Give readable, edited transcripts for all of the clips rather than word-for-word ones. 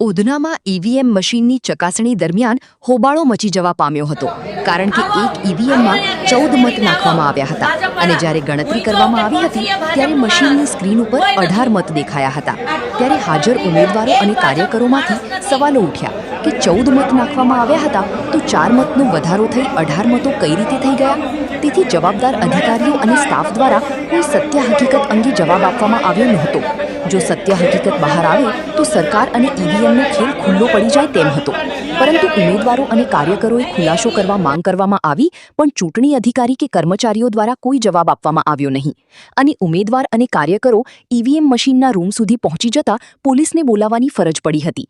ઉધનામાં EVM મશીનની ચકાસણી દરમિયાન હોબાળો મચી જવા પામ્યો હતો કારણ કે એક ઈવીએમમાં 14 મત નાખવામાં આવ્યા હતા અને જ્યારે ગણતરી કરવામાં આવી હતી ત્યારે મશીનની સ્ક્રીન ઉપર 18 મત દેખાયા હતા। ત્યારે હાજર ઉમેદવારો અને કાર્યકરોમાંથી સવાલો ઉઠ્યા કે 14 મત નાખવામાં આવ્યા હતા તો 4 મતનો વધારો થઈ 18 મતો કઈ રીતે થઈ ગયા। તેથી જવાબદાર અધિકારીઓ અને સ્ટાફ દ્વારા કોઈ સત્ય હકીકત અંગે જવાબ આપવામાં આવ્યો નહોતો। જો સત્ય હકીકત બહાર આવે તો સરકાર અને ઈવીએમનો ખેલ ખુલ્લો પડી જાય તેમ હતો, પરંતુ ઉમેદવારો અને કાર્યકરોએ ખુલાસો કરવા માંગ કરવામાં આવી પણ ચૂંટણી અધિકારી કે કર્મચારીઓ દ્વારા કોઈ જવાબ આપવામાં આવ્યો નહીં અને ઉમેદવાર અને કાર્યકરો ઈવીએમ મશીનના રૂમ સુધી પહોંચી જતા પોલીસને બોલાવવાની ફરજ પડી હતી।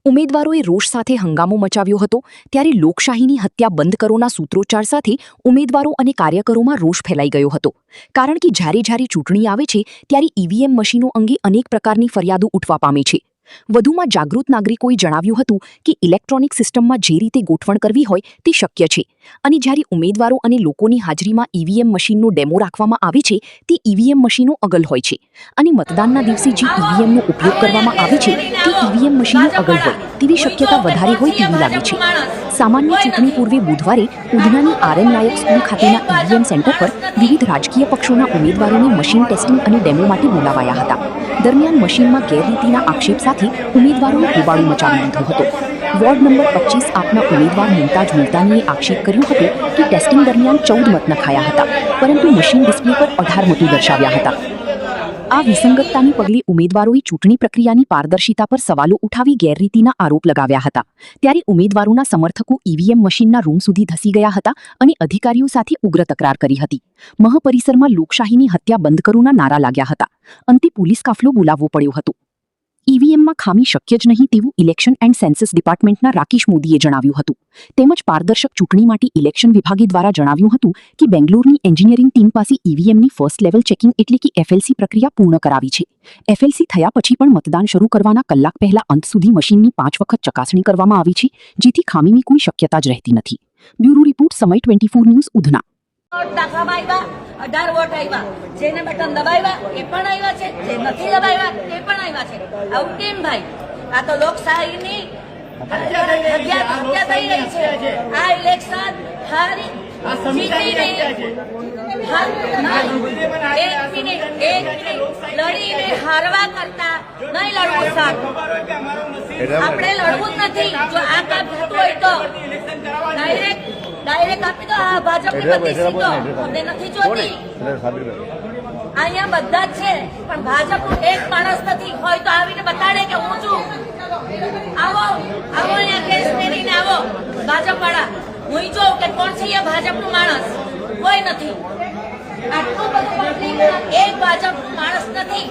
ઉમેદવારોએ રોષ સાથે હંગામો મચાવ્યો હતો। ત્યારે લોકશાહીની હત્યા બંધ કરોના સૂત્રોચ્ચાર સાથે ઉમેદવારો અને કાર્યકરોમાં રોષ ફેલાઈ ગયો હતો, કારણ કે જ્યારે ચૂંટણી આવે છે ત્યારે ઈવીએમ મશીનો અંગે અનેક પ્રકારની ફરિયાદો ઉઠવા પામે છે। વધુમાં જાગૃત નાગરિકોએ જણાવ્યું હતું કે ઇલેક્ટ્રોનિક સિસ્ટમમાં જે રીતે ગોઠવણ કરવી હોય તે શક્ય છે અને જ્યારે ઉમેદવારો અને લોકોની હાજરીમાં ઈવીએમ મશીનનો ડેમો રાખવામાં આવે છે તે ઈવીએમ મશીનો અગલ હોય છે અને મતદાનના દિવસે જે ઈવીએમનો ઉપયોગ કરવામાં આવે છે તે ઈવીએમ મશીનો અગલ હોય તેવી શક્યતા વધારે હોય તેવી લાગે છે। સામાન્ય ચૂંટણી પૂર્વે બુધવારે ઉધનાની આરએન નાયક સ્કૂલ ખાતેના ઈવીએમ સેન્ટર પર વિવિધ રાજકીય પક્ષોના ઉમેદવારોને મશીન ટેસ્ટિંગ અને ડેમો માટે બોલાવાયા હતા। દરમિયાન મશીનમાં ગેરરીતિના આક્ષેપ સાથે ઉમેદવારોએ હોબાળો મચાવી દીધો હતો। વોર્ડ નંબર 25 આપના ઉમેદવાર મુમતાજ મુલતાનીએ આક્ષેપ કર્યો હતો કે ટેસ્ટિંગ દરમિયાન 14 મત નખાયા હતા, પરંતુ મશીન ડિસ્પ્લે પર 18 મતો દર્શાવ્યા હતા। આ વિસંગતતાને પગલે ઉમેદવારોએ ચૂંટણી પ્રક્રિયાની પારદર્શિતા પર સવાલો ઉઠાવી ગેરરીતિના આરોપ લગાવ્યા હતા। ત્યારે ઉમેદવારોના સમર્થકો ઈવીએમ મશીનના રૂમ સુધી ધસી ગયા હતા અને અધિકારીઓ સાથે ઉગ્ર તકરાર કરી હતી। મહપરિસરમાં લોકશાહીની હત્યા બંધ કરોના નારા લાગ્યા હતા। અંતે પોલીસ કાફલો બોલાવવો પડ્યો હતો। ઈવીએમમાં ખામી શક્ય જ નહીં તેવું ઇલેક્શન એન્ડ સેન્સસ ડિપાર્ટમેન્ટના રાકેશ મોદીએ જણાવ્યું હતું। તેમજ પારદર્શક ચૂંટણી માટે ઇલેક્શન વિભાગે દ્વારા જણાવ્યું હતું કે બેંગ્લોરની એન્જિનિયરિંગ ટીમ પાસે ઈવીએમની ફર્સ્ટ લેવલ ચેકિંગ એટલે કે એફએલસી પ્રક્રિયા પૂર્ણ કરાવી છે। એફએલસી થયા પછી પણ મતદાન શરૂ કરવાના કલાક પહેલા અંત સુધી મશીનની 5 વખત ચકાસણી કરવામાં આવી છે, જેથી ખામીની કોઈ શક્યતા જ રહેતી નથી। બ્યુરો રિપોર્ટ સમય 24 ન્યૂઝ ઉધના। 18 વોટ આવ્યા, જેને બટન દબાવ્યા એ પણ આવ્યા છે, જે નથી દબાવ્યા તે પણ આવ્યા છે। આવું કેમ ભાઈ? આ તો લોકશાહીની હત્યા થઈ રહી છે। આ ઇલેક્શન હારી જીતીને લડીને હારવા કરતા નહીં લડવું સારું। આપણે લડવું જ નથી। જો આ કામ થતું હોય તો ડાયરેક્ટ આપી દો। આ ભાજપની બધી સીટો અમને નથી જોતી। અહીંયા બધા જ છે પણ ભાજપનો એક માણસ નથી હોય તો આવીને બતાડે કે હું છું। આવો અહીંયા કેસ મેળવીને આવો ભાજપ વાળા, હું જોઉં કે કોણ છે એ ભાજપનું માણસ। કોઈ નથી। આટલું બધું પબ્લિક એક ભાજપનું માણસ નથી।